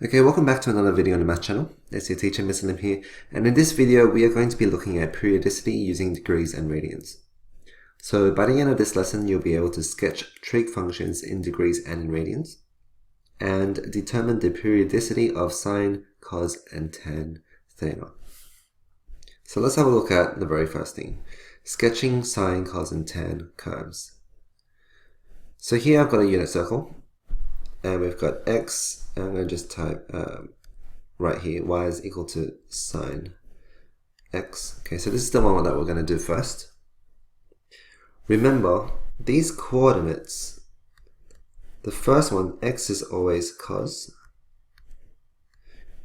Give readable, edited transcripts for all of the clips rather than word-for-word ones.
Okay, welcome back to another video on the Math channel. It's your teacher, Mr. Lim here, and in this video we are going to be looking at periodicity using degrees and radians. So by the end of this lesson you'll be able to sketch trig functions in degrees and in radians, and determine the periodicity of sine, cos, and tan theta. So let's have a look at the very first thing, sketching sine, cos, and tan curves. So here I've got a unit circle, and we've got x, and I'm going to just type right here, y is equal to sine x. Okay, so this is the one that we're going to do first. Remember, these coordinates, the first one, x is always cos,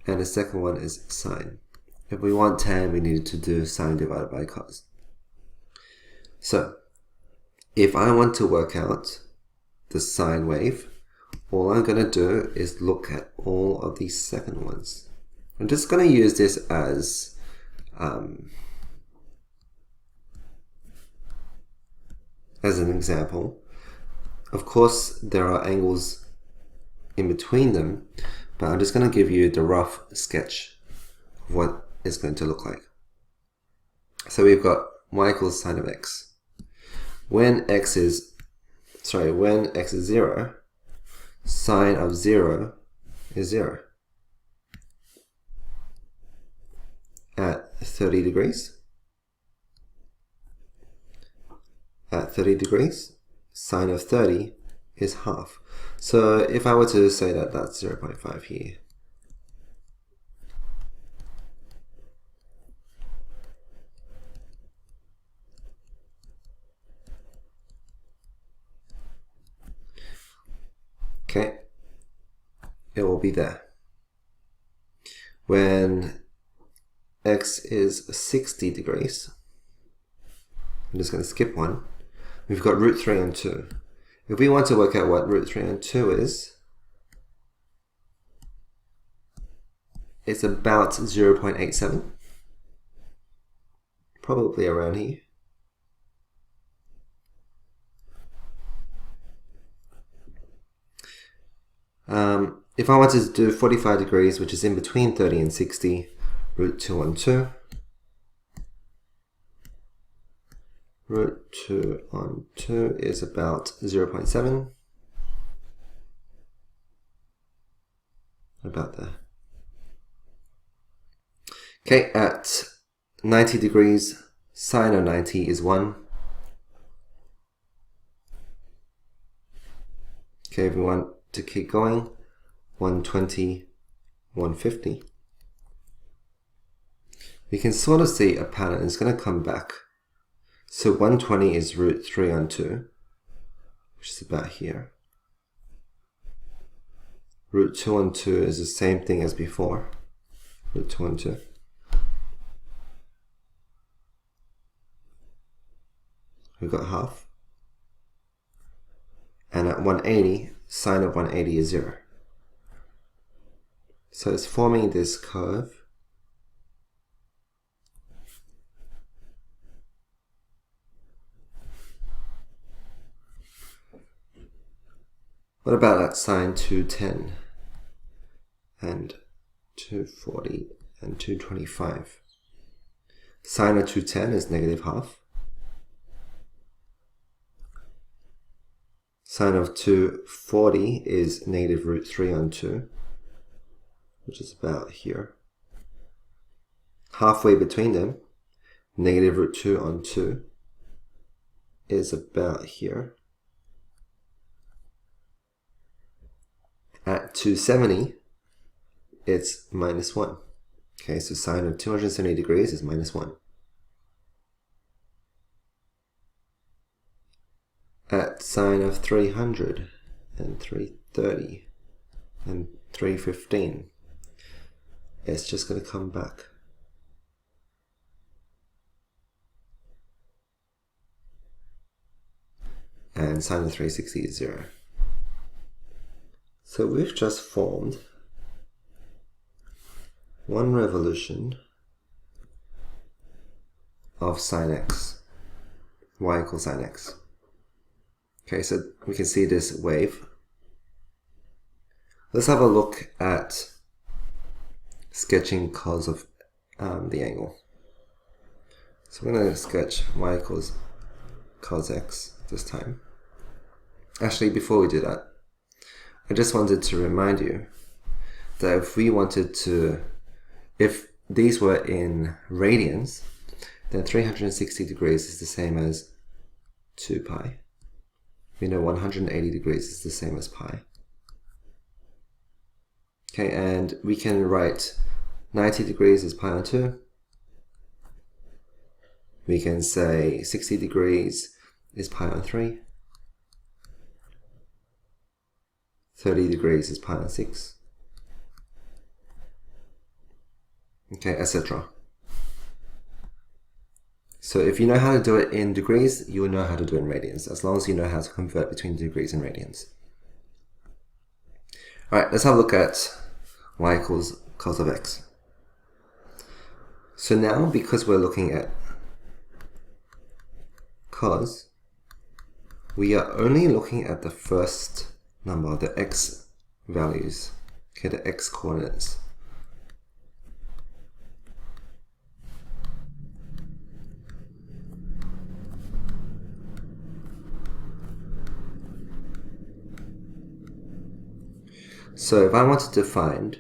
and the second one is sine. If we want tan, we need to do sine divided by cos. So, if I want to work out the sine wave, all I'm going to do is look at all of these second ones. I'm just going to use this as an example. Of course, there are angles in between them, but I'm just going to give you the rough sketch of what it's going to look like. So we've got y equals sine of x. When x is 0, sine of 0 is 0. At 30 degrees, sine of 30 is half. So if I were to say that that's 0.5 here, okay, it will be there. When x is 60 degrees, I'm just going to skip one, we've got root 3 on 2. If we want to work out what root 3 on 2 is, it's about 0.87, probably around here. If I wanted to do 45 degrees, which is in between 30 and 60, root 2 on 2. Root 2 on 2 is about 0.7. About there. Okay, at 90 degrees, sine of 90 is 1. Okay, if we want to keep going, 120, 150. We can sort of see a pattern. It's going to come back. So 120 is root 3 on 2, which is about here. Root 2 on 2 is the same thing as before. Root 2 on 2. We've got half. And at 180, sine of 180 is 0. So it's forming this curve. What about at sine 210 and 240 and 225? Sine of 210 is negative half. Sine of 240 is negative root 3 on 2, which is about here. Halfway between them, negative root 2 on 2 is about here. At 270, it's minus 1. Okay, so sine of 270 degrees is minus 1. At sine of 300 and 330 and 315, it's just going to come back. And sine of 360 is 0. So we've just formed one revolution of sine x, y equals sine x. Okay, so we can see this wave. Let's have a look at sketching cos of the angle. So we're going to sketch y equals cos x this time. Actually, before we do that, I just wanted to remind you that if we wanted to, if these were in radians, then 360 degrees is the same as 2 pi. We know 180 degrees is the same as pi. Okay, and we can write 90 degrees as pi on 2. We can say 60 degrees is pi on 3. 30 degrees is pi on 6. Okay, etc. So if you know how to do it in degrees, you will know how to do it in radians, as long as you know how to convert between degrees and radians. Alright, let's have a look at y equals cos of x. So now, because we're looking at cos, we are only looking at the first number, the x values, okay, the x coordinates. So if I wanted to find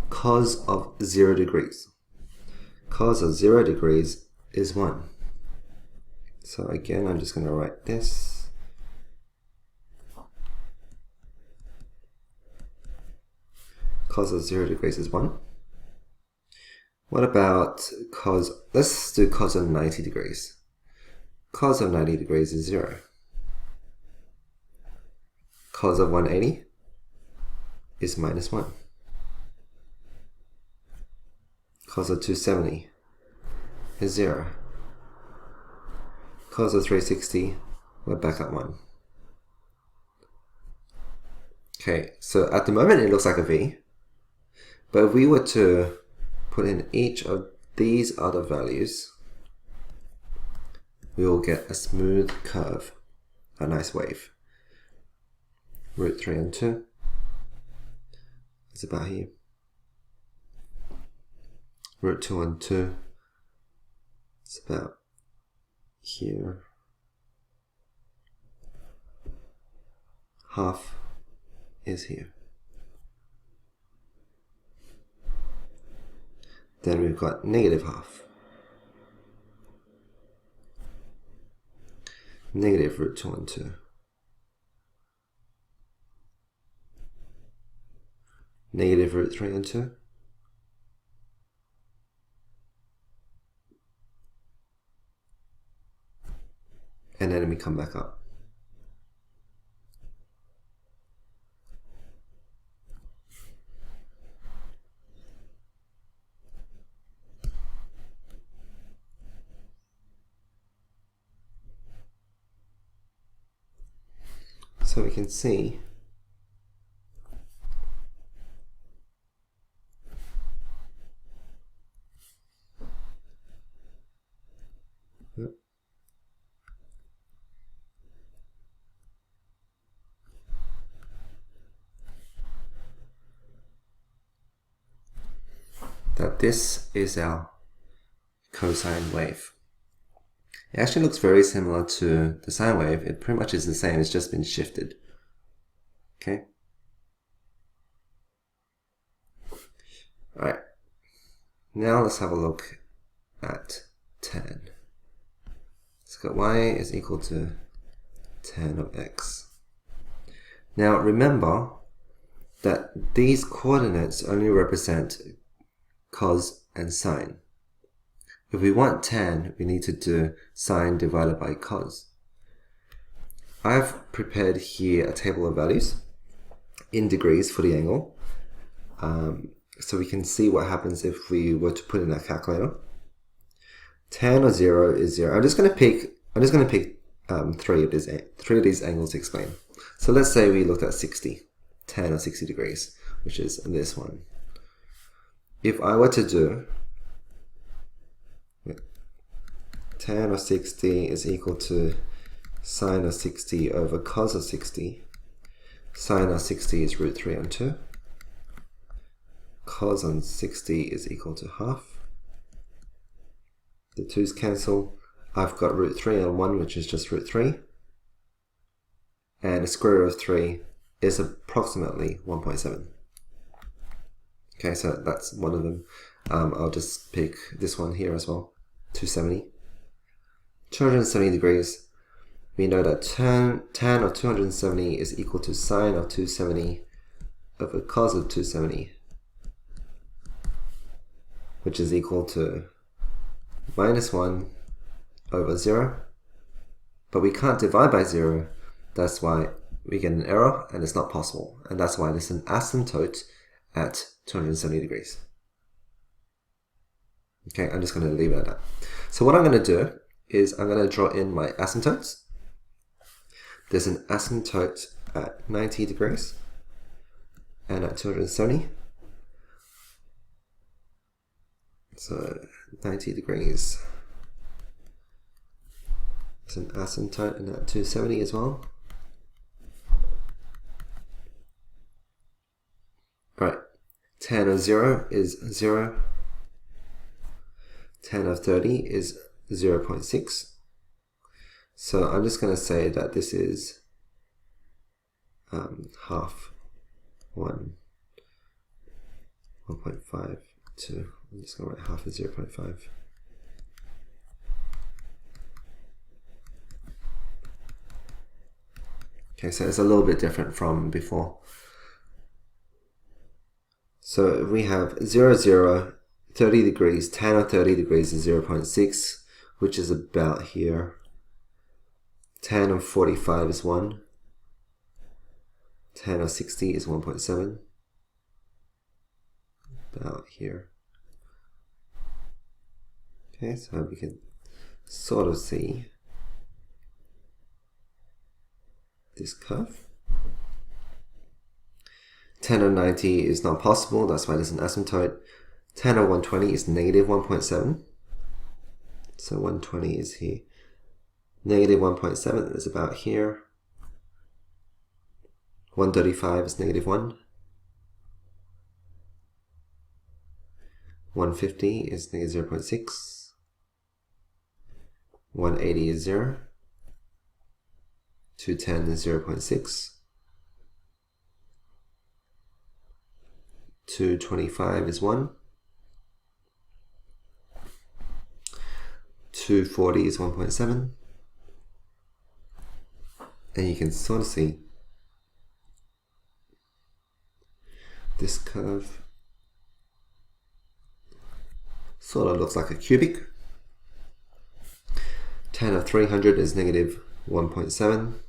cos of 0 degrees, cos of 0 degrees is 1. So again, I'm just going to write this. Cos of 0 degrees is 1. What about cos, let's do cos of 90 degrees. Cos of 90 degrees is 0. Cos of 180 is minus 1. Cos of 270 is 0. Cos of 360, we're back at 1. Okay, so at the moment it looks like a V, but if we were to put in each of these other values, we will get a smooth curve, a nice wave. Root 3 on 2 is about here. Root 2 on 2 is about here. Half is here. Then we've got negative half. Negative root 2 on 2. Negative root 3 on 2. And then we come back up. So we can see that this is our cosine wave. It actually looks very similar to the sine wave. It pretty much is the same, it's just been shifted. Okay? Alright. Now let's have a look at tan. Let's go y is equal to tan of x. Now remember that these coordinates only represent cos and sine. If we want tan, we need to do sine divided by cos. I've prepared here a table of values in degrees for the angle, so we can see what happens if we were to put in a calculator. Tan of 0 is 0. I'm just going to pick three of these angles to explain. So let's say we looked at 60, tan of 60 degrees, which is this one. If I were to do tan of 60 is equal to sine of 60 over cos of 60. Sine of 60 is root 3 on 2. cos on 60 is equal to half. The 2's cancel. I've got root 3 on 1, which is just root 3. And the square root of 3 is approximately 1.7. Okay, so that's one of them. I'll just pick this one here as well, 270. 270 degrees. We know that tan of 270 is equal to sine of 270 over cos of 270, which is equal to minus 1 over 0. But we can't divide by 0. That's why we get an error, and it's not possible. And that's why there's an asymptote at 270 degrees. Okay, I'm just going to leave it at that. So what I'm going to do is I'm going to draw in my asymptotes. There's an asymptote at 90 degrees and at 270. So 90 degrees. There's an asymptote and at 270 as well. Right, tan of 0 is 0. Tan of 30 is 0.6. So I'm just going to say that this is half 1, 1.5, 2. I'm just going to write half as 0.5. Okay, so it's a little bit different from before. So we have 0, 0, 30 degrees, tan of 30 degrees is 0.6, which is about here. Tan of 45 is 1. Tan of 60 is 1.7. About here. Okay, so we can sort of see this curve. Tan of 90 is not possible, that's why there's an asymptote. Tan of 120 is negative 1.7. So 120 is here. Negative 1.7 is about here. 135 is negative 1. 150 is negative 0.6. 180 is 0. 210 is 0.6. 225 is 1. 240 is 1.7. And you can sort of see this curve sort of looks like a cubic. Tan of 300 is negative 1.7.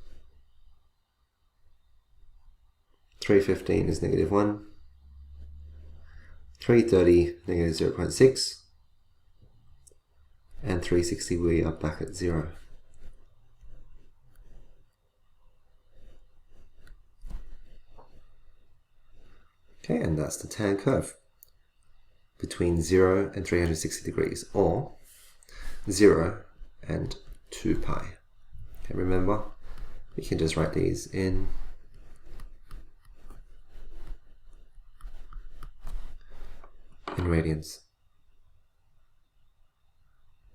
315 is negative 1. 330 negative 0.6. And 360 we are back at 0. Okay, and that's the tan curve between 0 and 360 degrees, or 0 and 2 pi. Okay, remember, we can just write these in radians.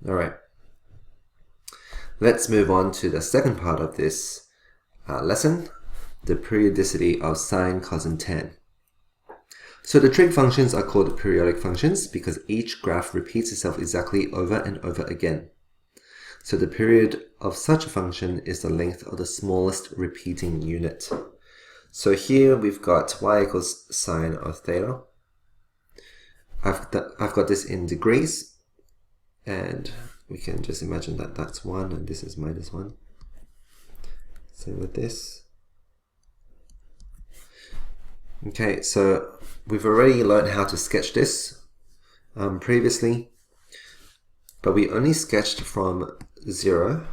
Alright, let's move on to the second part of this lesson, the periodicity of sine, cos, and tan. So the trig functions are called periodic functions because each graph repeats itself exactly over and over again. So the period of such a function is the length of the smallest repeating unit. So here we've got y equals sine of theta. I've got this in degrees, and we can just imagine that that's 1 and this is minus 1. Same with this. Okay, so we've already learned how to sketch this previously, but we only sketched from 0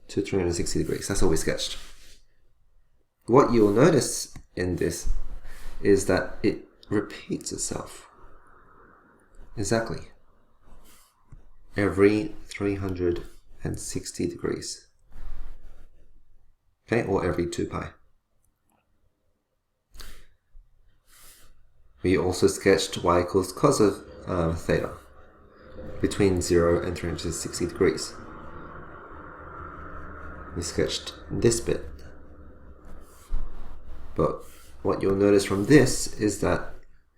to 360 degrees. That's all we sketched. What you'll notice in this is that it repeats itself exactly every 360 degrees. Okay, or every 2 pi. We also sketched y equals cos of theta between 0 and 360 degrees. We sketched this bit. But what you'll notice from this is that,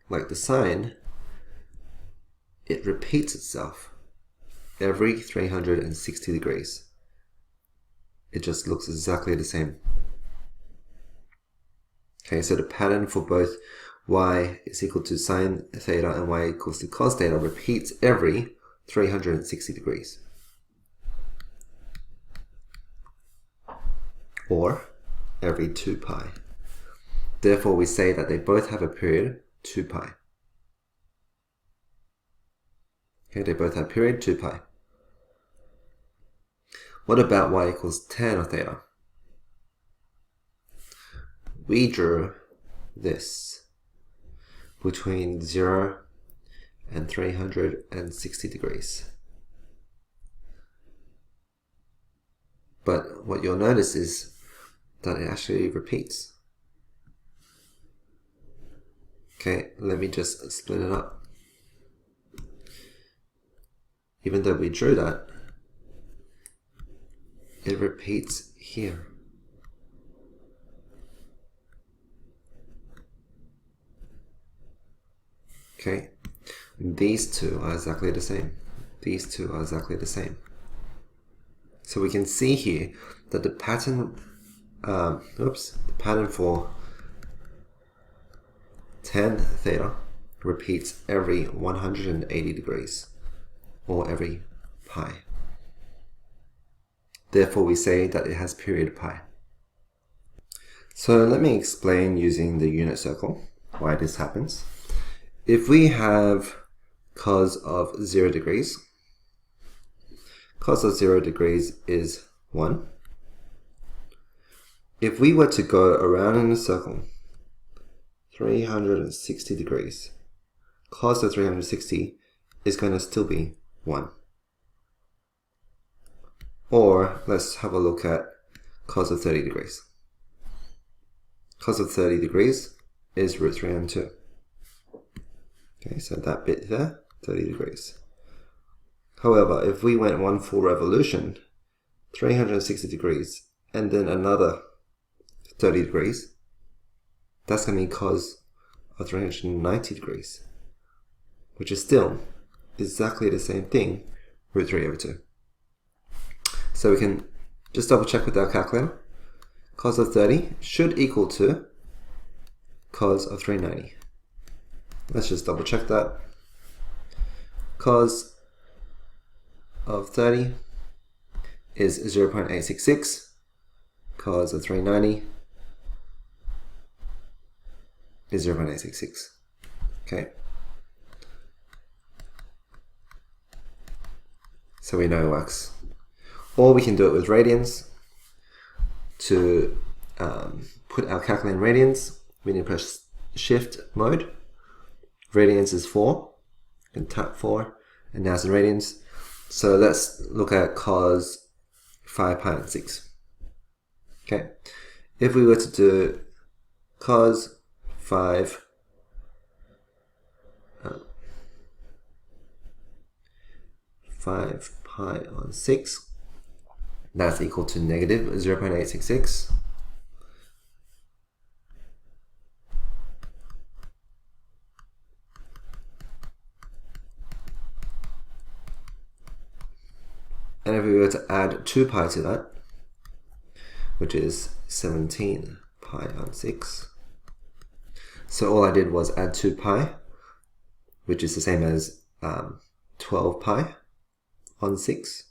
like the sine, it repeats itself every 360 degrees. It just looks exactly the same. Okay, so the pattern for both y is equal to sine theta and y equals to cos theta repeats every 360 degrees. Or every 2 pi. Therefore, we say that they both have a period 2 pi. Okay, they both have period 2 pi. What about y equals tan of theta? We drew this between 0 and 360 degrees. But what you'll notice is that it actually repeats. Okay, let me just split it up. Even though we drew that, it repeats here. Okay, these two are exactly the same. These two are exactly the same. So we can see here that the pattern, the pattern for tan theta repeats every 180 degrees, or every pi. Therefore, we say that it has period pi. So let me explain using the unit circle why this happens. If we have cos of 0 degrees, cos of 0 degrees is 1. If we were to go around in a circle 360 degrees, cos of 360 is going to still be 1. Or let's have a look at cos of 30 degrees. Cos of 30 degrees is root 302. Okay, so that bit there, 30 degrees. However, if we went one full revolution, 360 degrees, and then another 30 degrees, that's going to be cos of 390 degrees, which is still exactly the same thing, root 3 over 2. So we can just double check with our calculator. Cos of 30 should equal to cos of 390. Let's just double check that. Cos of 30 is 0.866. Cos of 390 is 0.866. Okay. So we know it works. Or we can do it with radians. To put our calculator in radians, we need to press shift mode. Radians is 4. You can tap 4, and now it's in radians. So let's look at cos 5 pi on 6. Okay, if we were to do cos 5 pi on 6, that's equal to negative 0.866. And if we were to add 2 pi to that, which is 17 pi on 6. So all I did was add 2 pi, which is the same as 12 pi on 6.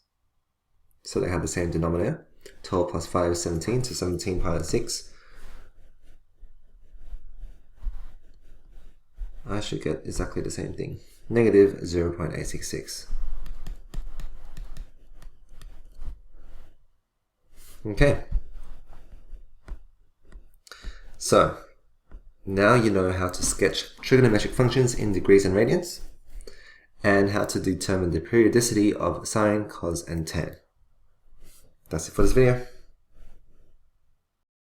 So they have the same denominator. 12 plus 5 is 17, so 17 pi on 6. I should get exactly the same thing. Negative 0.866. Okay. So, now you know how to sketch trigonometric functions in degrees and radians, and how to determine the periodicity of sine, cos, and tan. That's it for this video.